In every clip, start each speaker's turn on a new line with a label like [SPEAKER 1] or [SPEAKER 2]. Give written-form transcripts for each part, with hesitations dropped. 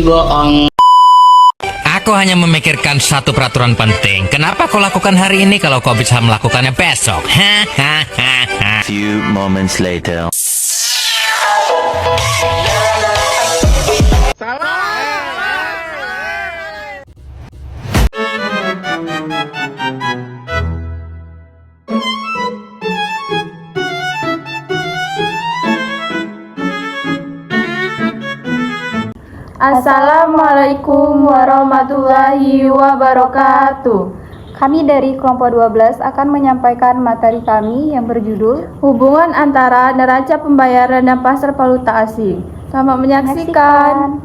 [SPEAKER 1] Aku hanya memikirkan satu peraturan penting. Kenapa kau lakukan hari ini kalau kau bisa melakukannya besok?
[SPEAKER 2] Few moments later.
[SPEAKER 3] Assalamualaikum warahmatullahi wabarakatuh. Kami dari kelompok 12 akan menyampaikan materi kami yang berjudul Hubungan antara neraca pembayaran dan pasar valuta asing. Selamat menyaksikan.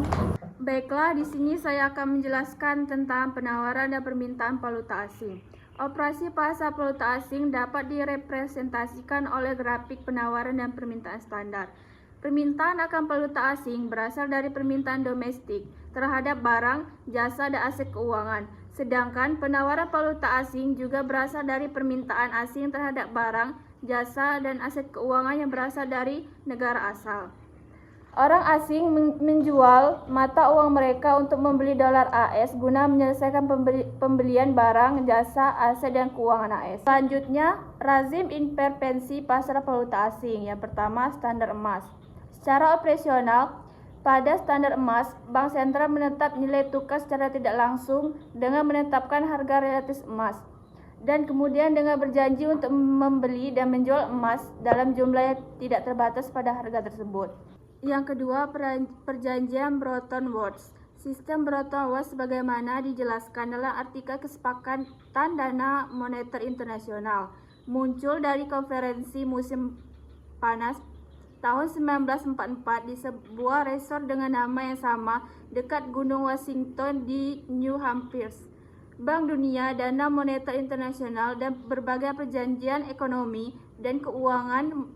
[SPEAKER 3] Baiklah, di sini saya akan menjelaskan tentang penawaran dan permintaan valuta asing. Operasi pasar valuta asing dapat direpresentasikan oleh grafik penawaran dan permintaan standar. Permintaan akan valuta asing berasal dari permintaan domestik terhadap barang, jasa, dan aset keuangan. Sedangkan penawaran valuta asing juga berasal dari permintaan asing terhadap barang, jasa, dan aset keuangan yang berasal dari negara asal. Orang asing menjual mata uang mereka untuk membeli dolar AS guna menyelesaikan pembelian barang, jasa, aset, dan keuangan AS. Selanjutnya, rezim intervensi pasar valuta asing. Yang pertama, standar emas. Secara operasional, pada standar emas, Bank Sentral menetap nilai tukar secara tidak langsung dengan menetapkan harga relatif emas, dan kemudian dengan berjanji untuk membeli dan menjual emas dalam jumlah yang tidak terbatas pada harga tersebut. Yang kedua, perjanjian Bretton Woods. Sistem Bretton Woods sebagaimana dijelaskan dalam artikel Kesepakatan Dana Moneter Internasional muncul dari konferensi musim panas tahun 1944 di sebuah resort dengan nama yang sama dekat Gunung Washington di New Hampshire. Bank Dunia, Dana Moneter Internasional, dan berbagai perjanjian ekonomi dan keuangan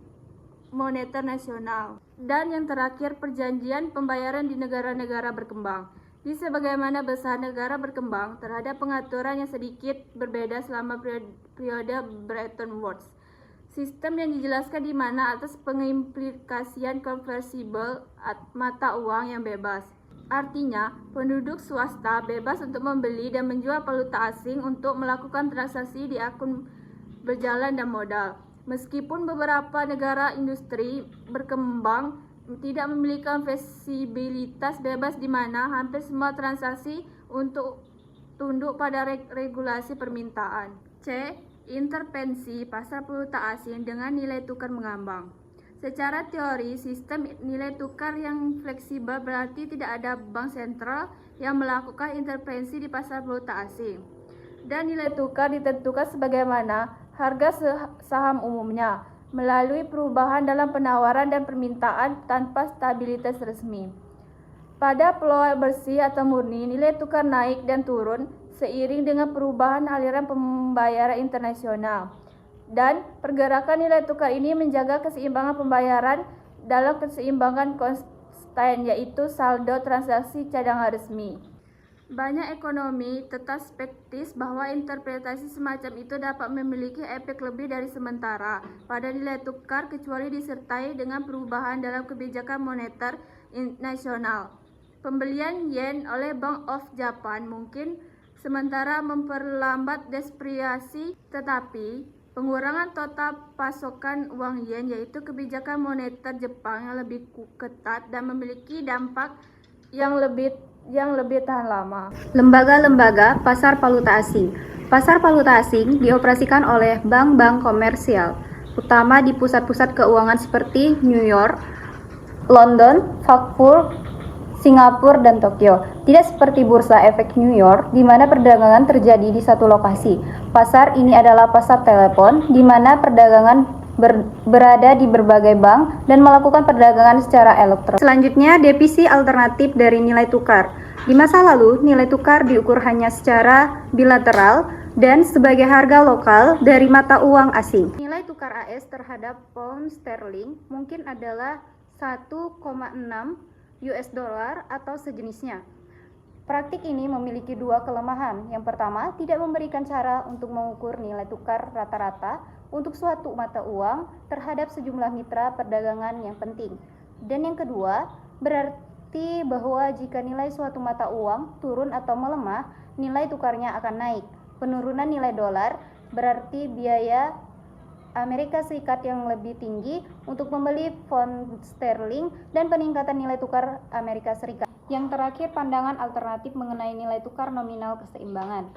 [SPEAKER 3] moneter nasional. Dan yang terakhir, perjanjian pembayaran di negara-negara berkembang. Di sebagaimana besar negara berkembang terhadap pengaturan yang sedikit berbeda selama periode Bretton Woods. Sistem yang dijelaskan di mana atas pengimplikasian konversibel mata uang yang bebas. Artinya, penduduk swasta bebas untuk membeli dan menjual valuta asing untuk melakukan transaksi di akun berjalan dan modal. Meskipun beberapa negara industri berkembang tidak memiliki fleksibilitas bebas di mana hampir semua transaksi untuk tunduk pada regulasi permintaan. C. Intervensi pasar valuta asing dengan nilai tukar mengambang. Secara teori, sistem nilai tukar yang fleksibel berarti tidak ada bank sentral yang melakukan intervensi di pasar valuta asing. Dan nilai tukar ditentukan sebagaimana harga saham umumnya, melalui perubahan dalam penawaran dan permintaan tanpa stabilitas resmi. Pada peluang bersih atau murni, nilai tukar naik dan turun seiring dengan perubahan aliran pembayaran internasional. Dan pergerakan nilai tukar ini menjaga keseimbangan pembayaran dalam keseimbangan konstan, yaitu saldo transaksi cadangan resmi. Banyak ekonomi tetap skeptis bahwa interpretasi semacam itu dapat memiliki efek lebih dari sementara pada nilai tukar kecuali disertai dengan perubahan dalam kebijakan moneter nasional. Pembelian yen oleh Bank of Japan mungkin sementara memperlambat depresiasi, tetapi pengurangan total pasokan uang yen, yaitu kebijakan moneter Jepang yang lebih ketat dan memiliki dampak yang lebih tahan lama. Lembaga-lembaga pasar valuta asing. Pasar valuta asing dioperasikan oleh bank-bank komersial, utama di pusat-pusat keuangan seperti New York, London, Frankfurt, Singapura, dan Tokyo. Tidak seperti Bursa Efek New York, di mana perdagangan terjadi di satu lokasi. Pasar ini adalah pasar telepon, di mana perdagangan berada di berbagai bank dan melakukan perdagangan secara elektronik. Selanjutnya, definisi alternatif dari nilai tukar. Di masa lalu, nilai tukar diukur hanya secara bilateral dan sebagai harga lokal dari mata uang asing. Nilai tukar AS terhadap pound sterling mungkin adalah 1,6 US dollar atau sejenisnya. Praktik ini memiliki dua kelemahan. Yang pertama, tidak memberikan cara untuk mengukur nilai tukar rata-rata untuk suatu mata uang terhadap sejumlah mitra perdagangan yang penting. Dan yang kedua, berarti bahwa jika nilai suatu mata uang turun atau melemah, nilai tukarnya akan naik. Penurunan nilai dolar berarti biaya Amerika Serikat yang lebih tinggi untuk membeli pound sterling dan peningkatan nilai tukar Amerika Serikat. Yang terakhir, pandangan alternatif mengenai nilai tukar nominal keseimbangan.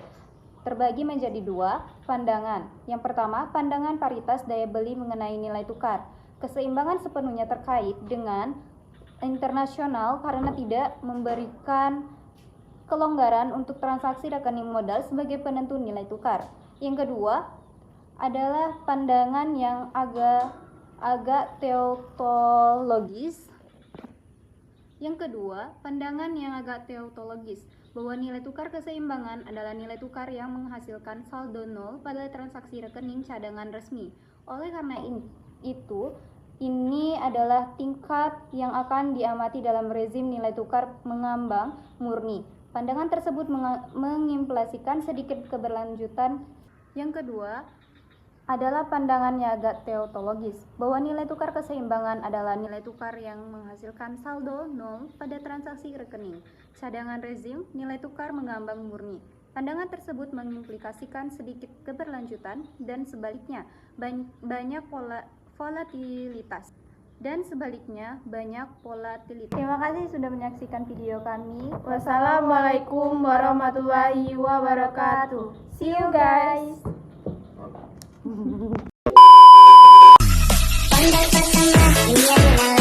[SPEAKER 3] Terbagi menjadi dua pandangan. Yang pertama, pandangan paritas daya beli mengenai nilai tukar. Keseimbangan sepenuhnya terkait dengan internasional karena tidak memberikan kelonggaran untuk transaksi rekening modal sebagai penentu nilai tukar. Yang kedua adalah pandangan yang agak teotologis. Bahwa nilai tukar keseimbangan adalah nilai tukar yang menghasilkan saldo nol pada transaksi rekening cadangan resmi. Oleh karena itu, ini adalah tingkat yang akan diamati dalam rezim nilai tukar mengambang murni. Pandangan tersebut mengimplikasikan sedikit keberlanjutan. Yang kedua adalah pandangannya agak teotologis, bahwa nilai tukar keseimbangan adalah nilai tukar yang menghasilkan saldo nol pada transaksi rekening cadangan rezim nilai tukar mengambang murni. Pandangan tersebut mengimplikasikan sedikit keberlanjutan dan sebaliknya banyak volatilitas. Terima kasih sudah menyaksikan video kami. Wassalamualaikum warahmatullahi wabarakatuh. See you guys.
[SPEAKER 4] Pandai pasang, iya